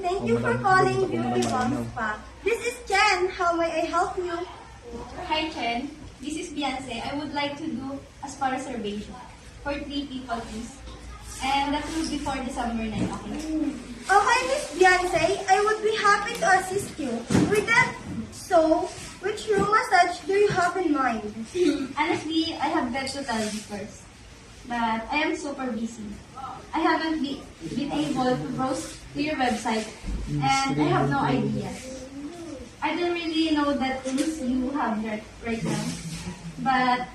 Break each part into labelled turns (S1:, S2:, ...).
S1: Thank you for calling Beauty Bomb Spa. This is Chen. How may I help you?
S2: Hi, Chen. This is Beyonce. I would like to do a spa reservation for 3 people, please. And that will be for December 9, okay?
S1: Okay, Miss Beyonce, I would be happy to assist you. With that, so, which room massage do you have in mind?
S2: Honestly, I have got to tell you first. But I am super busy. I haven't been able to browse to your website and I have no idea. I don't really know that things you have right now. But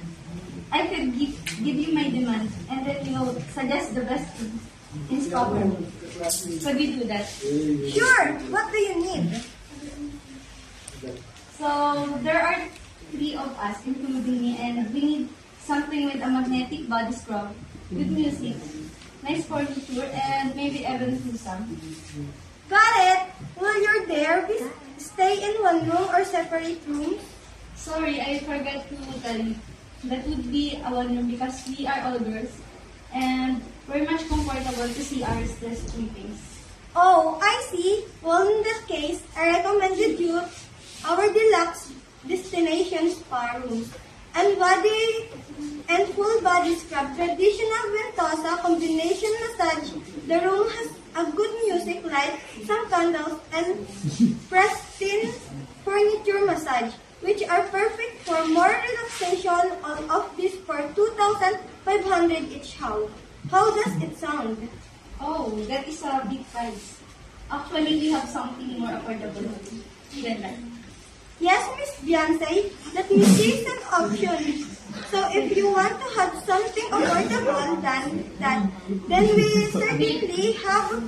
S2: I could give you my demand and then suggest the best things in Scotland. Could we do that?
S1: Sure. What do you need?
S2: So there are 3 of us, including me, and we need something with a magnetic body scrub, with music, nice furniture, and maybe even some.
S1: Got it. While you're there, we stay in one room or separate rooms?
S2: Sorry, I forgot to tell you. That would be a one room because we are all girls, and we're much comfortable to see our stress face.
S1: Oh, I see. Well, in that case, I recommended you our deluxe destination spa rooms and full body scrub, traditional Ventosa combination massage. The room has a good music light, some candles, and pristine furniture massage, which are perfect for more relaxation. All of this for 2,500 each house. How does it sound?
S2: Oh, that is a big price. Actually, we have something more affordable than that.
S1: Yes, Miss Beyonce, let me see some options. So if you want to have something affordable than that, then we certainly have a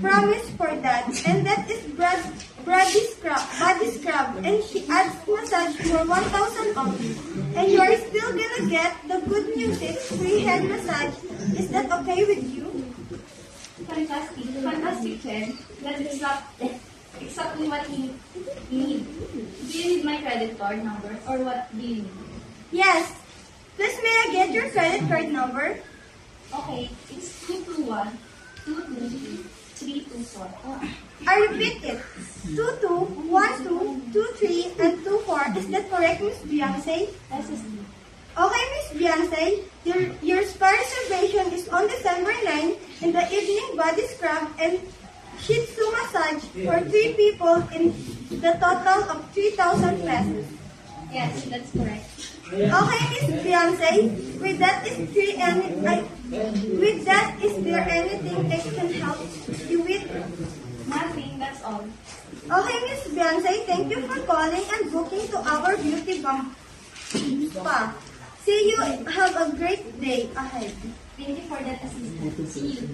S1: promise for that. And that is body scrub. And she adds massage for 1,000 only. And you're still gonna get the good music, free head massage. Is that okay with you?
S2: Fantastic, Chen. That is exactly what we need. Do you need my credit card number or what do you need?
S1: Yes. Please may I get your credit card number?
S2: Okay, it's 221 223 324.
S1: I repeat it. 22, 12, 23, and 24. Is that correct, Miss Beyonce?
S2: SSD.
S1: Okay, Miss Beyonce. Your spa reservation is on December 9 in the evening body scrub and Shih Tzu massage for 3 people in the total of 3,000 pesos.
S2: Yes, that's correct.
S1: Okay, Miss Beyonce. With that, is there anything I can help you with?
S2: Nothing, that's all.
S1: Okay, Miss Beyonce. Thank you for calling and booking to our Beauty Bomb Spa. See you. Have a great day ahead.
S2: Thank you for that assistance. See you.